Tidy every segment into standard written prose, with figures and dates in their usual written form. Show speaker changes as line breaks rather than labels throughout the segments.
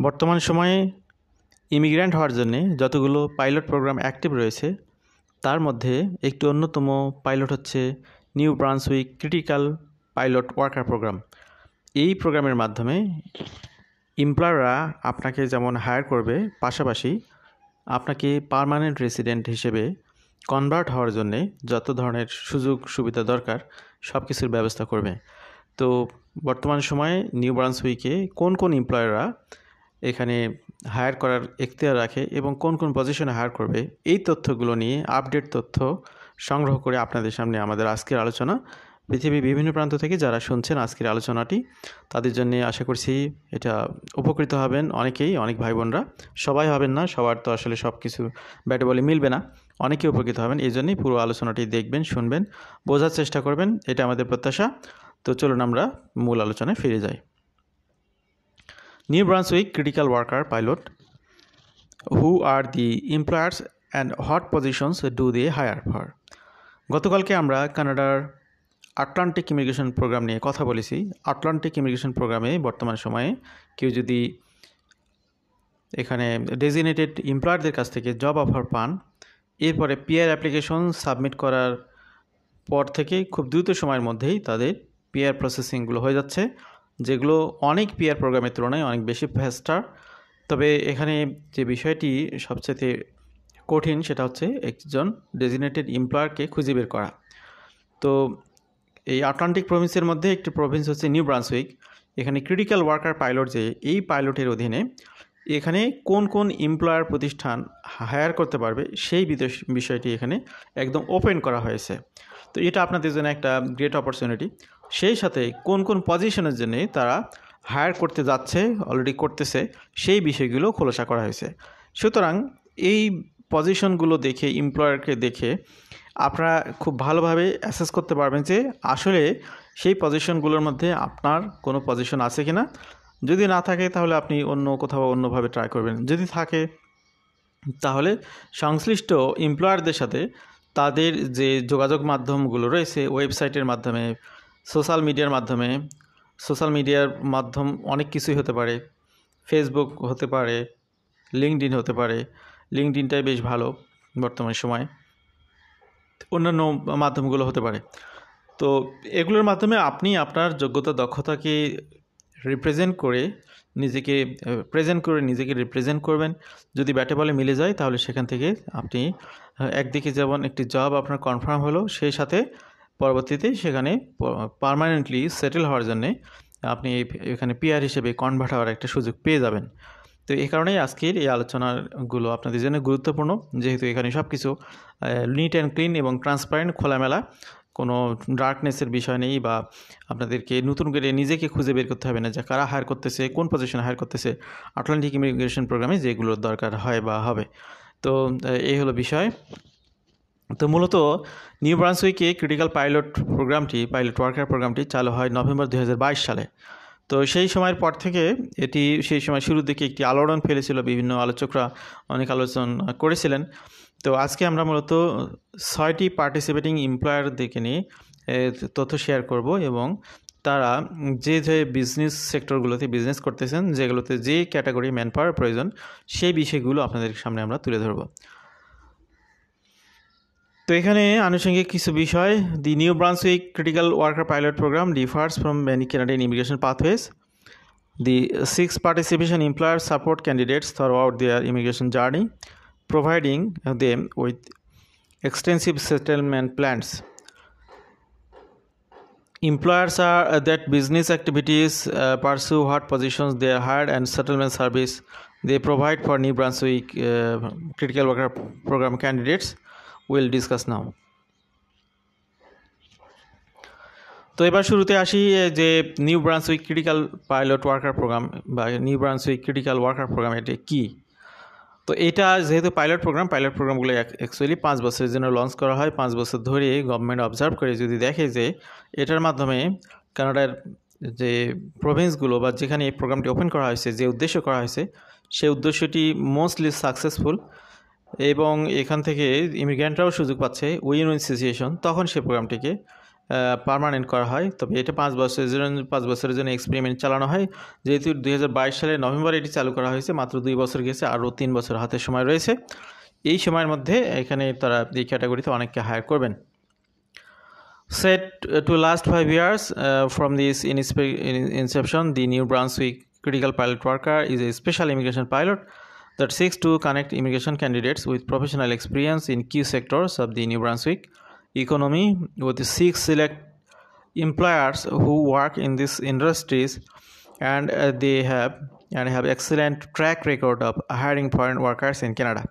বর্তমান সময়ে ইমিগ্র্যান্ট হওয়ার জন্যে যতগুলো পাইলট প্রোগ্রাম অ্যাক্টিভ রয়েছে তার মধ্যে একটি অন্যতম পাইলট হচ্ছে new Brunswick critical pilot worker programme. এই প্রোগ্রামের মাধ্যমে এমপ্লয়াররা আপনাকে যেমন হায়ার করবে, পাশাপাশি আপনাকে পার্মানেন্ট রেসিডেন্ট হিসেবে কনভার্ট হওয়ার জন্যে যত ধরনের সুযোগ সুবিধা দরকার সব কিছুর ব্যবস্থা করবে। তো বর্তমান সময়ে নিউ ব্রান্সউইকে কোন কোন এমপ্লয়াররা এখানে হায়ার করার এখতিয়ার রাখে এবং কোন কোন পজিশনে হায়ার করবে, এই তথ্যগুলো নিয়ে আপডেট তথ্য সংগ্রহ করে আপনাদের সামনে আমাদের আজকের আলোচনা। পৃথিবীর বিভিন্ন প্রান্ত থেকে যারা শুনছেন আজকের আলোচনাটি, তাদের জন্য আশা করছি এটা উপকৃত হবেন অনেকেই, অনেক ভাই বোনরা। সবাই হবেন না, সবার তো আসলে সব কিছু ব্যাটে বলে মিলবে না, অনেকেই উপকৃত হবেন। এই জন্যই পুরো আলোচনাটি দেখবেন, শুনবেন, বোঝার চেষ্টা করবেন, এটা আমাদের প্রত্যাশা। তো চলুন আমরা মূল আলোচনায় ফিরে যাই। New Brunswick critical worker pilot, who are the employers and what positions do they hire for? গতকালকে আমরা কানাডার আটলান্টিক ইমিগ্রেশন প্রোগ্রাম নিয়ে কথা বলেছি। আটলান্টিক ইমিগ্রেশন প্রোগ্রামে বর্তমান সময়ে কেউ যদি এখানে ডেজিগনেটেড এমপ্লয়ারদের কাছ থেকে জব অফার পান, এরপরে পিআর অ্যাপ্লিকেশন সাবমিট করার পর থেকে খুব দ্রুত সময়ের মধ্যেই তাদের পিআর প্রসেসিংগুলো হয়ে যাচ্ছে, যেগুলো অনেক পিআর প্রোগ্রামের তুলনায় অনেক বেশি ফাস্টার। তবে এখানে যে বিষয়টি সবচেয়ে কঠিন সেটা হচ্ছে একজন ডেজিগনেটেড এমপ্লয়ারকে খুঁজে বের করা। তো এই আটলান্টিক প্রভিন্সের মধ্যে একটি প্রভিন্স হচ্ছে নিউ ব্রান্সউইক। এখানে ক্রিটিক্যাল ওয়ার্কার পাইলট, যে এই পাইলটের অধীনে এখানে কোন কোন এমপ্লয়ার প্রতিষ্ঠান হায়ার করতে পারবে সেই বিষয়টি এখানে একদম ওপেন করা হয়েছে। তো এটা আপনাদের জন্য একটা গ্রেট অপরচুনিটি। সেই সাথে কোন কোন পজিশনের জন্য তারা হায়ার করতে যাচ্ছে, অলরেডি করতেছে, সেই বিষয়গুলো খোলাসা করা হয়েছে। সুতরাং এই পজিশনগুলো দেখে, এমপ্লয়ারকে দেখে আপনারা খুব ভালোভাবে অ্যাসেস করতে পারবেন যে আসলে সেই পজিশনগুলোর মধ্যে আপনার কোনো পজিশন আছে কিনা। যদি না থাকে তাহলে আপনি অন্য কোথাও অন্যভাবে ট্রাই করবেন, যদি থাকে তাহলে সংশ্লিষ্ট এমপ্লয়ারদের সাথে তাদের যে যোগাযোগ মাধ্যমগুলো রয়েছে, ওয়েবসাইটের মাধ্যমে, সোশ্যাল মিডিয়ার মাধ্যম অনেক কিছুই হতে পারে। ফেসবুক হতে পারে, লিঙ্কডইন হতে পারে। লিঙ্কডইনটাই বেশ ভালো বর্তমান সময়, অন্যান্য মাধ্যমগুলো হতে পারে। তো এগুলোর মাধ্যমে আপনি আপনার যোগ্যতা দক্ষতাকে রিপ্রেজেন্ট করে নিজেকে রিপ্রেজেন্ট করবেন। যদি ব্যাটে বলে মিলে যায় তাহলে সেখান থেকে আপনি একদিকে যেমন একটি জব আপনার কনফার্ম হলো, সেই সাথে পরবর্তীতে সেখানে পার্মানেন্টলি সেটেল হওয়ার জন্যে আপনি এখানে পিআর হিসেবে কনভার্ট হওয়ার একটা সুযোগ পেয়ে যাবেন। তো এই কারণেই আজকের এই আলোচনাগুলো আপনাদের জন্য গুরুত্বপূর্ণ, যেহেতু এখানে সব কিছু নিট অ্যান্ড ক্লিন এবং ট্রান্সপারেন্ট, খোলামেলা, কোনো ডার্কনেসের বিষয় নেই, বা আপনাদেরকে নতুন করে নিজেকে খুঁজে বের করতে হবে না যে কারা হায়ার করতেছে, কোন পজিশনে হায়ার করতেছে। আটলান্টিক ইমিগ্রেশন প্রোগ্রামে যেগুলোর দরকার হয় বা হবে। তো এই হলো বিষয়। তো মূলত নিউ ব্রান্সউইকে ক্রিটিক্যাল পাইলট ওয়ার্কার প্রোগ্রামটি চালু হয় নভেম্বর 2022 সালে। তো সেই সময়ের পর থেকে এটি সেই সময় শুরুর দিকে একটি আলোড়ন ফেলেছিল, বিভিন্ন আলোচকরা অনেক আলোচনা করেছিলেন। তো আজকে আমরা মূলত 6টি পার্টিসিপেটিং এমপ্লয়ারদেরকে নিয়ে তথ্য শেয়ার করব, এবং তারা যে বিজনেস সেক্টরগুলোতে বিজনেস করতেছেন, যেগুলোতে যে ক্যাটাগরি ম্যান পাওয়ার প্রয়োজন, সেই বিষয়গুলো আপনাদের সামনে আমরা তুলে ধরব। তো এখানে আনুষঙ্গিক কিছু বিষয়। The new Brunswick critical worker pilot program differs from many Canadian immigration pathways. The 6 participation employers support candidates throughout their immigration journey, providing them with extensive settlement plans. Employers are that business activities pursue what positions they are hired and settlement service they provide for New Brunswick critical worker program candidates. We'll discuss now. তো এবার শুরুতে আসি যে New Brunswick critical pilot worker program বা New Brunswick critical worker program, এটা কী? তো এটা যেহেতু পাইলট প্রোগ্রামগুলো অ্যাকচুয়ালি 5 বছরের জন্য লঞ্চ করা হয়। 5 বছর ধরে গভর্নমেন্ট অবজার্ভ করে যদি দেখে যে এটার মাধ্যমে কানাডার যে প্রভিন্সগুলো বা যেখানে এই প্রোগ্রামটি ওপেন করা হয়েছে, যে উদ্দেশ্য করা হয়েছে, সেই উদ্দেশ্যটি মোস্টলি সাকসেসফুল এবং এখান থেকে ইমিগ্রেন্টরাও সুযোগ পাচ্ছে, উইন উইন সিচুয়েশন, তখন সে প্রোগ্রামটিকে পার্মানেন্ট করা হয়, তবে এটা 5 বছরের জন্য এক্সপেরিমেন্ট চালানো হয়। যেহেতু 2022 সালের নভেম্বরে এটি চালু করা হয়েছে, মাত্র 2 বছর গেছে, আরও 3 বছর হাতে সময় রয়েছে। এই সময়ের মধ্যে এখানে তারা এই ক্যাটাগরিতে অনেককে হায়ার করবেন। Set to last 5 years from this inception, the New Brunswick Critical Pilot Worker is a special immigration pilot that seeks to connect immigration candidates with professional experience in key sectors of the New Brunswick economy with 6 select employers who work in these industries and they have excellent track record of hiring foreign workers in Canada.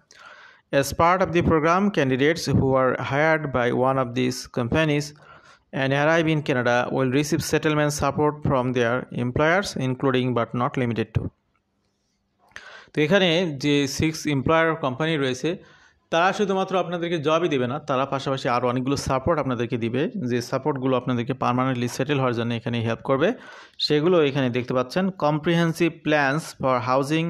As part of the program, candidates who are hired by one of these companies and arrive in Canada will receive settlement support from their employers, including but not limited to. তো এখানে যে 6 employer company রয়েছে তারা শুধুমাত্র আপনাদেরকে জবই দেবে না, তারা পাশাপাশি আরও অনেকগুলো সাপোর্ট আপনাদেরকে দিবে, যে সাপোর্টগুলো আপনাদেরকে পার্মানেন্টলি সেটেল হওয়ার জন্য এখানে হেল্প করবে। সেগুলো এখানে দেখতে পাচ্ছেন। Comprehensive plans for housing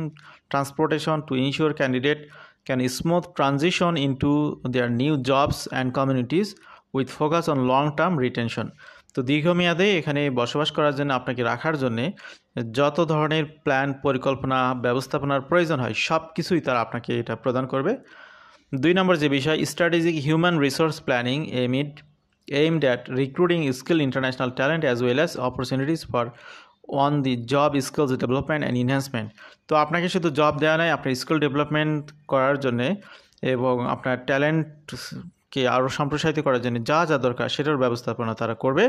transportation to ensure candidate can smooth transition into their new jobs and communities with focus on long term retention. তো দীর্ঘমেয়াদে এখানে বসবাস করার জন্য আপনাকে রাখার জন্যে যত ধরনের প্ল্যান, পরিকল্পনা, ব্যবস্থাপনার প্রয়োজন হয় সব কিছুই তারা আপনাকে এটা প্রদান করবে। 2 নম্বর যে বিষয়, strategic human resource planning aimed at recruiting skilled international talent as well as opportunities for on the job skills development and enhancement. তো আপনাকে শুধু জব দেওয়া নয়, আপনার স্কিল ডেভেলপমেন্ট করার জন্যে এবং আপনার ট্যালেন্টকে আরও সম্প্রসারিত করার জন্য যা যা দরকার সেটার ব্যবস্থাপনা তারা করবে।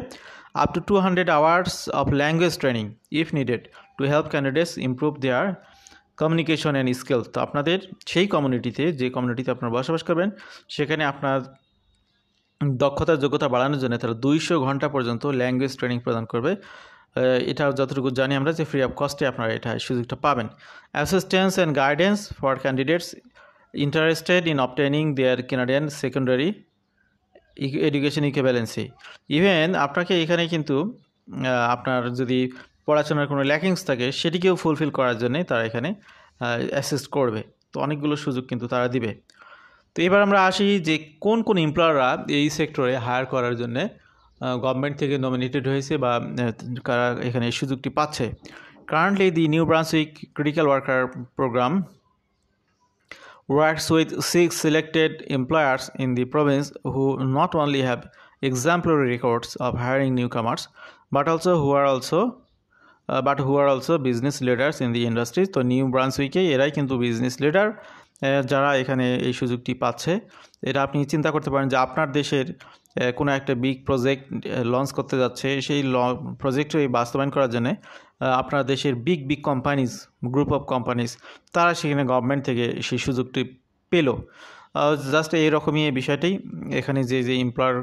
Up to 200 hours of language training if needed to help candidates improve their communication and skill. তো আপনাদের সেই কমিউনিটিতে, যে কমিউনিটিতে আপনারা বসবাস করবেন, সেখানে আপনার দক্ষতা যোগ্যতা বাড়ানোর জন্য তারা 200 ঘন্টা পর্যন্ত ল্যাঙ্গুয়েজ ট্রেনিং প্রদান করবে। এটা যতটুকু জানি আমরা যে ফ্রি অফ কস্টে আপনারা এটা সুযোগটা পাবেন। Assistance and guidance for candidates interested in obtaining their Canadian secondary education equivalency. Even আপনাকে এখানে কিন্তু আপনার যদি পড়াশোনার কোনো ল্যাকিংস থাকে সেটিকেও ফুলফিল করার জন্যে তারা এখানে অ্যাসিস্ট করবে। তো অনেকগুলো সুযোগ কিন্তু তারা দিবে। তো এবার আমরা আসি যে কোন কোন এমপ্লয়াররা এই সেক্টরে হায়ার করার জন্যে গভর্নমেন্ট থেকে নমিনেটেড হয়েছে বা কারা এখানে এই সুযোগটি পাচ্ছে। Currently the new Brunswick critical worker programme works with 6 selected employers in the province who not only have exemplary records of hiring newcomers but who are also business leaders in the industry. তো new ব্রান্সউইকে এরাই কিন্তু business leader যারা এখানে এই সুযোগটি পাচ্ছে। এটা আপনি চিন্তা করতে পারেন যে আপনার দেশের কোনো একটা বিগ প্রজেক্ট লঞ্চ করতে যাচ্ছে, সেই প্রজেক্টে বাস্তবায়ন করার জন্য আপনার দেশের big companies, group of companies, তারা সেখানে গভর্নমেন্ট থেকে সেই সুযোগটি পেল। জাস্ট এইরকমই এই বিষয়টি এখানে যে এমপ্লয়ার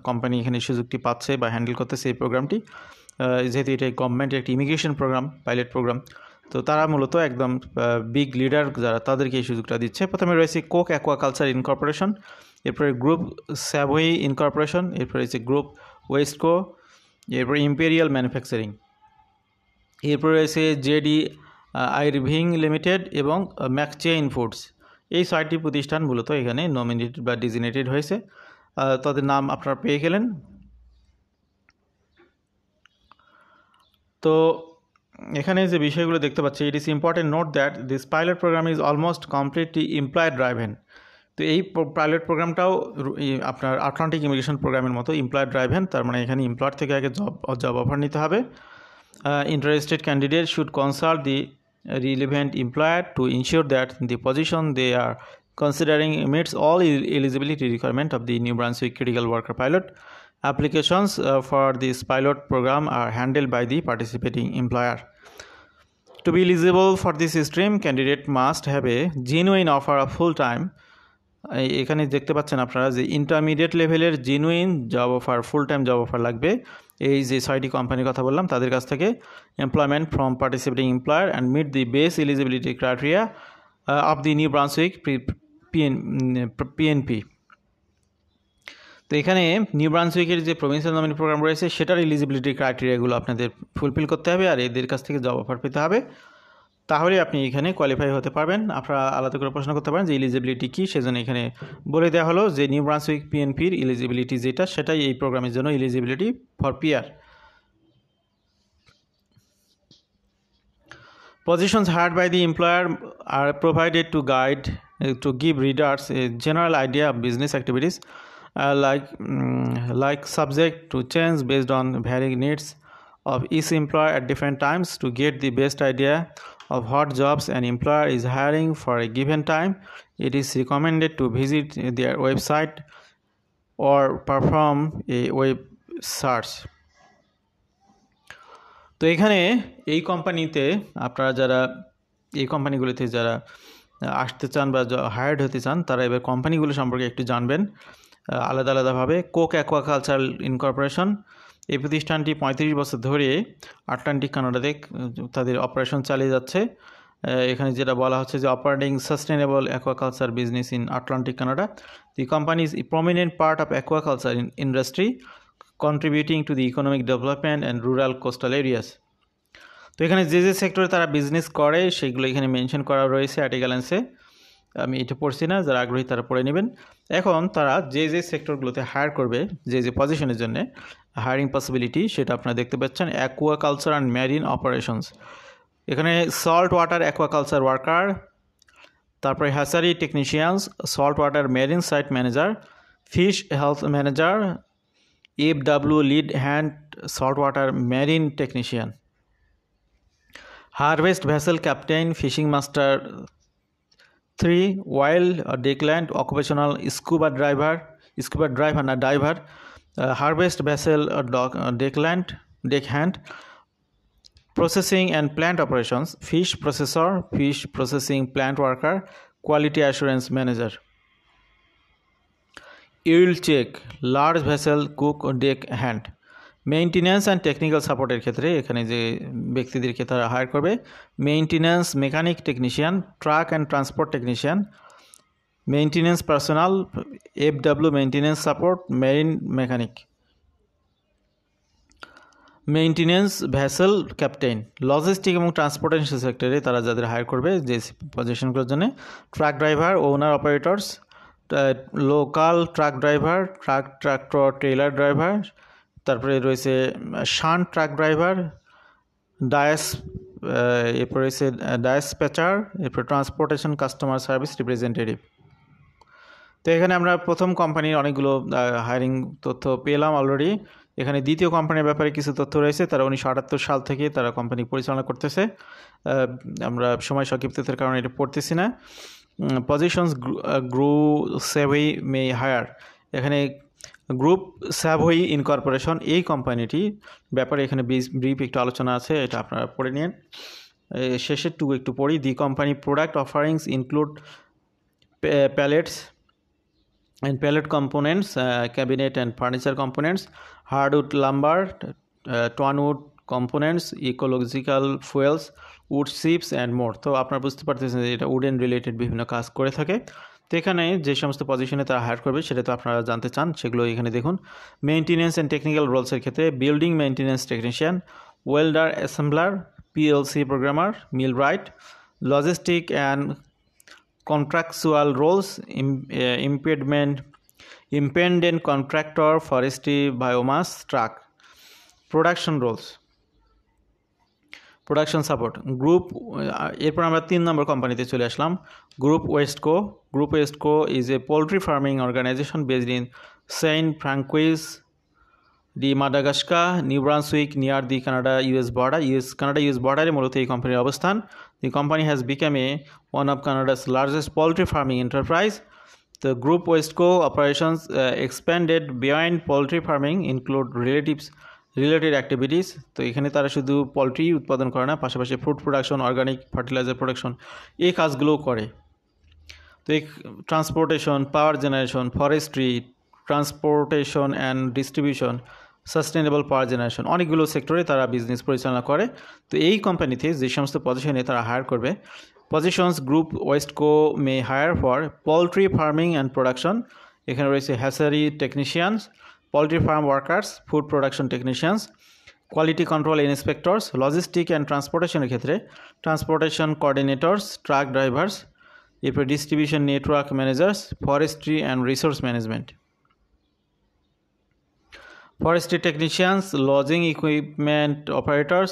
কোম্পানি এখানে সুযোগটি পাচ্ছে বা হ্যান্ডেল করতেছে এই প্রোগ্রামটি, যেহেতু এটা গভর্নমেন্টের একটি ইমিগ্রেশন প্রোগ্রাম, পাইলট প্রোগ্রাম, তো তারা মূলত একদম বিগ লিডার যারা তাদেরকে এই সুযোগটা দিচ্ছে। প্রথমে রয়েছে কোক অ্যাকোয়াকালচার ইনকর্পোরেশন, এরপরে গ্রুপ স্যাভোই ইনকর্পোরেশন, এরপরে রয়েছে গ্রুপ ওয়েস্টকো, এরপরে ইম্পেরিয়াল ম্যানুফ্যাকচারিং, এরপরে রয়েছে জেডি আইরভিং লিমিটেড এবং ম্যাকচেইন ফুডস। এই 6টি প্রতিষ্ঠান মূলত এখানে নমিনেটেড বা ডিজিনেটেড হয়েছে। তাদের নাম আপনারা পেয়ে গেলেন। তো এখানে যে বিষয়গুলো দেখতে পাচ্ছি, it is important note that this pilot programme is almost completely employer driven. তো এই পাইলট প্রোগ্রামটাও আপনার আটলান্টিক ইমিগ্রেশন প্রোগ্রামের মতো এমপ্লয়ার ড্রাইভেন, তার মানে এখানে এমপ্লয়ার থেকে আগে জব অফার নিতে হবে। Interested candidates should consult the relevant employer to ensure that the position they are considering meets all eligibility requirements of the New Brunswick Critical Worker Pilot. Applications for this pilot program are handled by the participating employer. To be eligible for this stream, candidate must have a genuine offer of full-time. এখানে দেখতে পাচ্ছেন আপনারা যে intermediate লেভেলের genuine job offer, full time job offer লাগবে এই যে 6টি কোম্পানির কথা বললাম তাদের কাছ থেকে, employment from participating employer and meet the base eligibility criteria of the new Brunswick PNP. তো এখানে নিউ ব্রান্সউইকের যে প্রভিন্সিয়াল নমিনি প্রোগ্রাম রয়েছে সেটার এলিজিবিলিটি ক্রাইটেরিয়াগুলো আপনাদের ফুলফিল করতে হবে আর এদের কাছ থেকে জব অফার পেতে হবে। তাহলে আপনি এখানে কোয়ালিফাই হতে পারবেন। আপনারা আলাদা করে প্রশ্ন করতে পারেন যে এলিজিবিলিটি কী, সেজন্য এখানে বলে দেওয়া হলো যে নিউ ব্রান্সউইক পিএনপির এলিজিবিলিটি যেটা, সেটাই এই প্রোগ্রামের জন্য eligibility for PR. Positions hired by the employer are provided to guide to give readers a general idea of business activities, like subject to change based on varying needs of each employer at different times. To get the best idea of what jobs an employer is hiring for a given time, it is recommended to visit their website or perform a web search. তো এখানে এই কোম্পানিতে আপনারা যারা এই কোম্পানিগুলিতে যারা আসতে চান বা হায়ার্ড হতে চান, তারা এবার কোম্পানিগুলো সম্পর্কে একটু জানবেন আলাদা আলাদাভাবে। কোক অ্যাকোয়াকালচার ইনকর্পোরেশন, এই প্রতিষ্ঠানটি 35 বছর ধরে আটলান্টিক কানাডাতে তাদের অপারেশন চালিয়ে যাচ্ছে। এখানে যেটা বলা হচ্ছে যে operating sustainable aquaculture business in Atlantic Canada, the company is a prominent part of aquaculture industry contributing to the economic development and rural coastal areas. তো এখানে যে যে সেক্টরে তারা বিজনেস করে সেগুলো এখানে মেনশন করা রয়েছে আর্টিকেলেন্সে। আমি এটা পড়ছি না, যারা আগ্রহী তারা পড়ে নেবেন। এখন তারা যে যে সেক্টরগুলোতে হায়ার করবে, যে যে পজিশনের জন্য হায়ারিং পসিবিলিটি, সেটা আপনারা দেখতে পাচ্ছেন। অ্যাকোয়াকালচার অ্যান্ড ম্যারিন অপারেশনস, এখানে সল্ট ওয়াটার অ্যাকোয়াকালচার ওয়ার্কার, তারপরে hatchery technicians, salt water marine site manager, fish health manager, FW lead hand saltwater marine technician, harvest vessel captain, fishing master 3, wild deckland occupational scuba diver, harvest vessel deckland deckhand, processing and plant operations, fish processor, fish processing plant worker, quality assurance manager, ইল চেক, large vessel cook deck hand, maintenance and technical সাপোর্টের ক্ষেত্রে এখানে যে ব্যক্তিদেরকে তারা hire করবে, maintenance mechanic technician, truck and transport technician, maintenance personal, FW maintenance support, marine mechanic, maintenance vessel captain, logistic এবং ট্রান্সপোর্টেশন সেক্টরে তারা যাদের হায়ার করবে যে পজিশনগুলোর জন্য, truck driver, owner operators, local truck driver, tractor trailer driver, তারপরে রয়েছে শান্ট ট্রাক ড্রাইভার, এরপরে রয়েছে ডায়াসপ্যাচার, এরপরে ট্রান্সপোর্টেশন কাস্টমার সার্ভিস রিপ্রেজেন্টেটিভ। তো এখানে আমরা প্রথম কোম্পানির অনেকগুলো হায়ারিং তথ্য পেলাম অলরেডি। এখানে দ্বিতীয় কোম্পানির ব্যাপারে কিছু তথ্য রয়েছে। তারা 1978 সাল থেকে তারা কোম্পানি পরিচালনা করতেছে। আমরা সময় সংক্ষিপ্ততার কারণে এটা পড়তেছি না। পজিশনস গ্রু স্যাভই মে হায়ার, এখানে গ্রুপ স্যাভই ইনকর্পোরেশন এই কোম্পানিটি ব্যাপারে এখানে ব্রিফ একটু আলোচনা আছে, এটা আপনারা পড়ে নিন। শেষের টুকু একটু পড়ি। The company product offerings include pallets and pallet components, cabinet and furniture components, hardwood lumber, tonwood components, ecological fuels, wood chips and more. তো আপনারা বুঝতে পারতেছেন যে এটা উডেন রিলেটেড বিভিন্ন কাজ করে থাকে। তো এখানে যে সমস্ত পজিশনে তারা হায়ার করবে সেটা তো আপনারা জানতে চান, সেগুলো এখানে দেখুন। মেইনটেন্যান্স অ্যান্ড টেকনিক্যাল রোলসের ক্ষেত্রে building maintenance technician, welder assembler, PLC programmer, millwright, logistic and contractual roles, impediment contractor, forestry, biomass truck, production roles, production support group। এরপর আমরা 3 নম্বর কোম্পানিতে চলে আসলাম, group Westco. Group Westco is a poultry farming organization based in Saint Francois de Madagascar, New Brunswick, near the Canada US border। Canada US বর্ডারে মূলত এই কোম্পানির অবস্থান। The company has become one of Canada's largest poultry farming enterprise. The Group Westco operations expanded beyond poultry farming, include related activities. তো এখানে তারা শুধু poultry উৎপাদন করে না, পাশাপাশি food production, organic fertiliser production এই কাজগুলোও করে। তো এই transportation, power generation, forestry, transportation and distribution, sustainable power generation, অনেকগুলো সেক্টরে তারা বিজনেস পরিচালনা করে। তো এই কোম্পানিতে যে সমস্ত পজিশনে তারা হায়ার করবে, positions group Westco may hire for poultry farming and production, এখানে রয়েছে hatchery technicians, poultry farm workers, food production technicians, quality control inspectors, logistic and ট্রান্সপোর্টেশনের ক্ষেত্রে ট্রান্সপোর্টেশন কোঅর্ডিনেটরস, ট্রাক ড্রাইভার্স, এরপর distribution network managers, forestry and resource management, forestry technicians, logging equipment operators,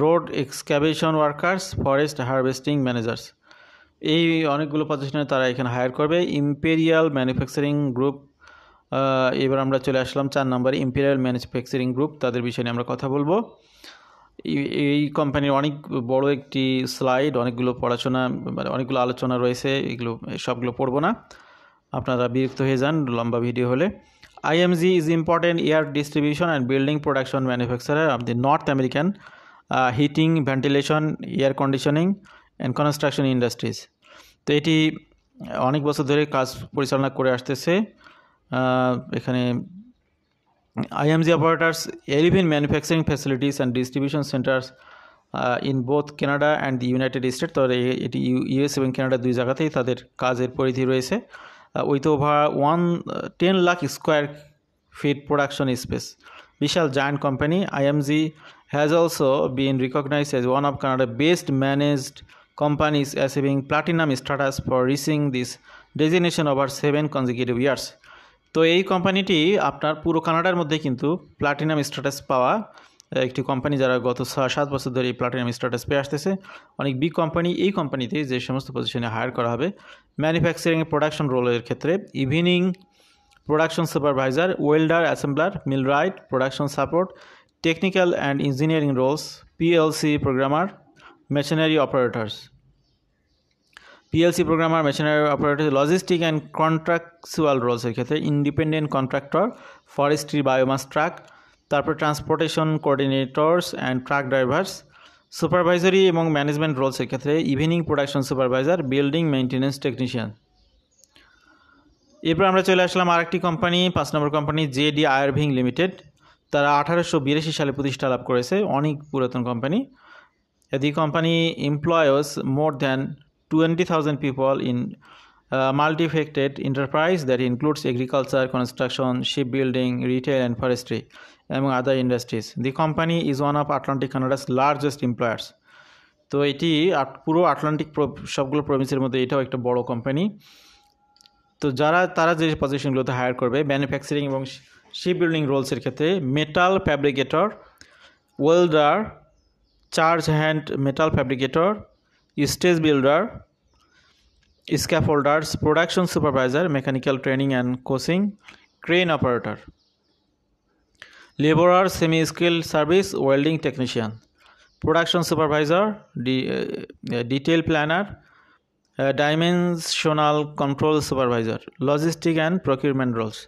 road excavation workers, forest harvesting managers. এই অনেকগুলো পজিশনে তারা এখানে higher করবে। Imperial manufacturing group, এবার আমরা চলে আসলাম 4 নম্বরে, ইম্পেরিয়াল ম্যানুফ্যাকচারিং গ্রুপ, তাদের বিষয়ে নিয়ে আমরা কথা বলবো। এই কোম্পানির অনেক বড় একটি স্লাইড, অনেকগুলো পড়াশোনা মানে অনেকগুলো আলোচনা রয়েছে, এগুলো সবগুলো পড়বো না, আপনারা বিরক্ত হয়ে যান লম্বা ভিডিও হলে। IMG is important air distribution and building production manufacturer of the North American heating, ventilation, air conditioning and construction industries. তো এটি অনেক বছর ধরে কাজ পরিচালনা করে আসতেছে। এখানে IMG operators 11 manufacturing facilities and distribution centers in both Canada and the United States. তো এটি US এবং কানাডা দুই জায়গাতেই তাদের কাজের পরিধি রয়েছে। With over 10 lakh square feet production space. Vishal giant company, IMG has also been recognized as one of Canada's best managed companies, achieving platinum status for reaching this designation over 7 consecutive years. তো এই কোম্পানিটি আপনার পুরো কানাডার মধ্যে কিন্তু platinum status পাওয়া একটি কোম্পানি, যারা গত 7 বছর ধরে এই প্লাটিনাম স্ট্যাটাস পেয়ে আসতেছে। অনেক বিগ কোম্পানি। এই কোম্পানিতে যে সমস্ত পজিশনে হায়ার করা হবে ম্যানুফ্যাকচারিং প্রোডাকশন রোলের ক্ষেত্রে evening production supervisor, welder, assembler, millwright, production support, technical and engineering roles, PLC programmer, machinery operators, PLC programmer, machinery operator, logistic and contractual রোলসের ক্ষেত্রে independent contractor, forestry, biomass truck, তারপর transportation coordinators and truck drivers, supervisory এবং management রোলসের ক্ষেত্রে evening production supervisor, building maintenance technician. এরপর আমরা চলে আসলাম আরেকটি company, 5 number company JD Irving limited. তারা 1882 সালে প্রতিষ্ঠা লাভ করেছে, অনেক পুরাতন company. The company employs more than 20,000 people in multifaceted enterprise that includes agriculture, construction, shipbuilding, retail and forestry, among other industries. The company is one of Atlantic Canada's largest employers. তো এটি পুরো আটলান্টিক সবগুলো প্রভিন্সের মধ্যে এটাও একটা বড় company. তো তারা যে পজিশনগুলোতে হায়ার করবে ম্যানুফ্যাকচারিং এবং শিপ বিল্ডিং রোলসের ক্ষেত্রে metal fabricator, welder, charge hand metal fabricator, stage builder, scaffolders, production supervisor, mechanical training and coaching, crane operator, labourer, semi skill service, welding technician, production supervisor, detail planner, dimensional control supervisor, logistic and procurement roles,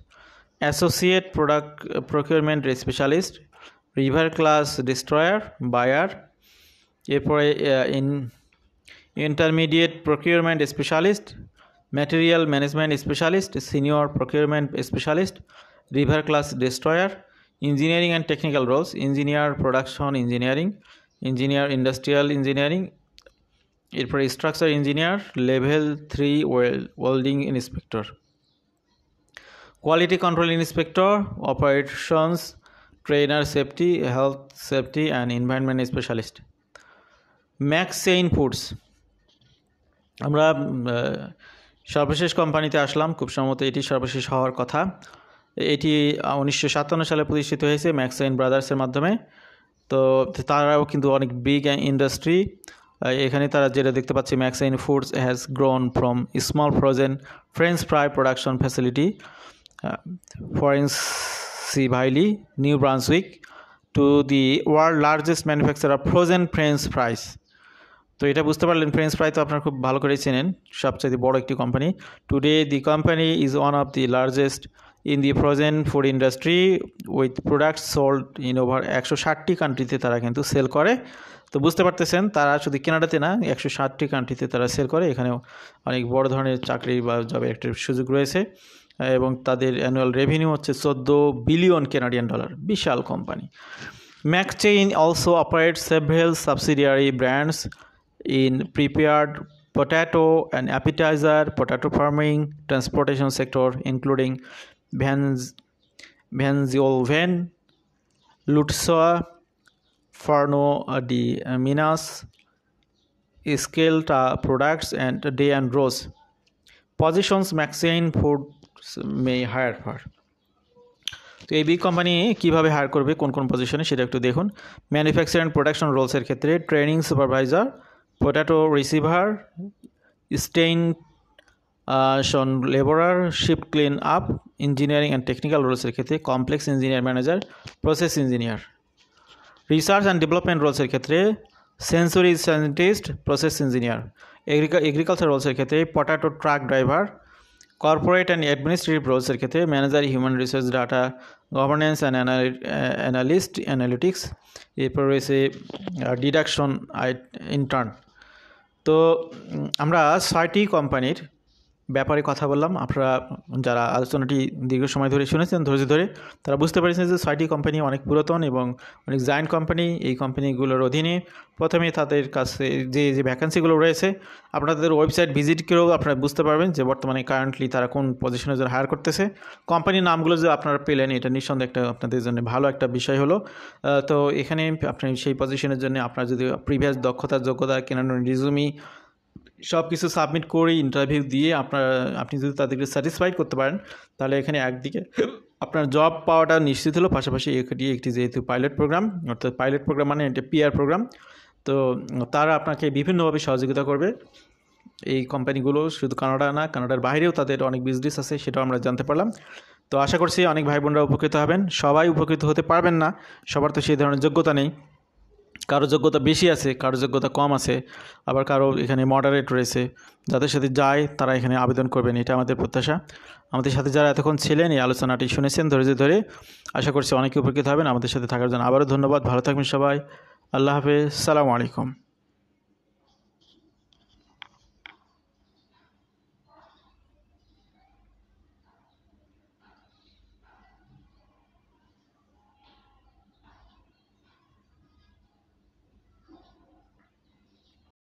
associate product procurement specialist, river class destroyer, buyer, এরপরে intermediate procurement specialist, material management specialist, senior procurement specialist, river class destroyer, engineering and technical roles, engineer production engineering, engineer industrial engineering, এরপরে structure engineer, level 3 welding inspector, quality control inspector, operations trainer, safety, health safety and environment specialist. McCain foods, আমরা সর্বশেষ কোম্পানিতে আসলাম, খুব সম্ভবত এটি সর্বশেষ হওয়ার কথা। এটি 1957 সালে প্রতিষ্ঠিত হয়েছে ম্যাক্সেইন ব্রাদার্সের মাধ্যমে। তো তারাও কিন্তু অনেক বিগ ইন্ডাস্ট্রি। এখানে তারা যেটা দেখতে পাচ্ছি, McCain foods has grown from small frozen French fry production facility Florenceville, New Brunswick, to the world largest manufacturer frozen French fries. তো এটা বুঝতে পারলেন, ফ্রেঞ্চ ফ্রাই তো আপনারা খুব ভালো করেই চেনেন, সবচেয়ে বড় একটি company. Today the company is one of the largest in the frozen food industry with products sold in over 160টি কান্ট্রিতে তারা কিন্তু সেল করে। তো বুঝতে পারতেছেন তারা শুধু কানাডাতে না, 160টি কান্ট্রিতে তারা সেল করে। এখানেও অনেক বড় ধরনের চাকরি বা জবের একটা সুযোগ রয়েছে এবং তাদের অ্যানুয়াল রেভিনিউ হচ্ছে 14 বিলিয়ন কানাডিয়ান ডলার, বিশাল company. McCain also operate several subsidiary brands in prepared potato and appetizer, potato farming, transportation sector, including Vansholven, Lutsoa, Farno di Minas Scale Products and Day and Rose Positions Maxine Foods may hire for. তো এই big company কীভাবে higher করবে কোন কোন পজিশনে সেটা একটু দেখুন। ম্যানুফ্যাকচার অ্যান্ড প্রোডাকশন রোলসের ক্ষেত্রে ট্রেনিং সুপারভাইজার, পোটাটো রিসিভার, স্টেইন শন labourer, ship clean up, engineering and technical রোলসের ক্ষেত্রে complex engineer manager, process engineer. Research and development রোলসের ক্ষেত্রে sensory scientist, process engineer. Agriculture রোলসের ক্ষেত্রে potato truck driver. Corporate and administrative রোলসের ক্ষেত্রে manager, human resource, data governance and analytics. এরপর রয়েছে ডিডাকশন ইন্টার্ন। তো আমরা 6টি কোম্পানির ব্যাপারে কথা বললাম। আপনারা যারা আলোচনাটি দীর্ঘ সময় ধরে শুনেছেন ধৈর্য ধরে, তারা বুঝতে পেরেছেন যে 6টি কোম্পানি অনেক পুরাতন এবং অনেক জায়ান্ট কোম্পানি। এই কোম্পানিগুলোর অধীনে প্রথমে তাদের কাছে যে ভ্যাকেন্সিগুলো রয়েছে আপনাদের ওয়েবসাইট ভিজিট করেও আপনারা বুঝতে পারবেন যে বর্তমানে কারেন্টলি তারা কোন পজিশনের জন্য হায়ার করতেছে। কোম্পানির নামগুলো যে আপনারা পেলেন এটা নিঃসন্দেহে একটা আপনাদের জন্য ভালো একটা বিষয় হলো। তো এখানে আপনি সেই পজিশনের জন্য আপনার যদি প্রিভিয়াস দক্ষতা, যোগ্যতা, কেনানো রিজুমি সব কিছু সাবমিট করে ইন্টারভিউ দিয়ে আপনি যদি তাদেরকে স্যাটিসফাইড করতে পারেন, তাহলে এখানে একদিকে আপনার জব পাওয়াটা নিশ্চিত হলো, পাশাপাশি একটি যেহেতু পাইলট প্রোগ্রাম, অর্থাৎ পাইলট প্রোগ্রাম মানে এটা পিআর প্রোগ্রাম, তো তারা আপনাকে বিভিন্নভাবে সহযোগিতা করবে। এই কোম্পানিগুলো শুধু কানাডা না, কানাডার বাইরেও তাদের অনেক বিজনেস আছে, সেটাও আমরা জানতে পারলাম। তো আশা করছি অনেক ভাই বোনরা উপকৃত হবেন। সবাই উপকৃত হতে পারবেন না, সবার তো সেই ধরনের যোগ্যতা নেই। কারো যোগ্যতা বেশি আছে, কারো যোগ্যতা কম আছে, আবার কারো এখানে মডারেট রয়েছে। যাদের সাথে যায় তারা এখানে আবেদন করবেন, এটা আমাদের প্রত্যাশা। আমাদের সাথে যারা এতক্ষণ ছিলেন, এই আলোচনাটি শুনেছেন ধৈর্য ধরে, আশা করছি অনেকে উপকৃত হবেন। আমাদের সাথে থাকার জন্য আবারও ধন্যবাদ। ভালো থাকবেন সবাই। আল্লাহ হাফেজ। সালামু আলাইকুম।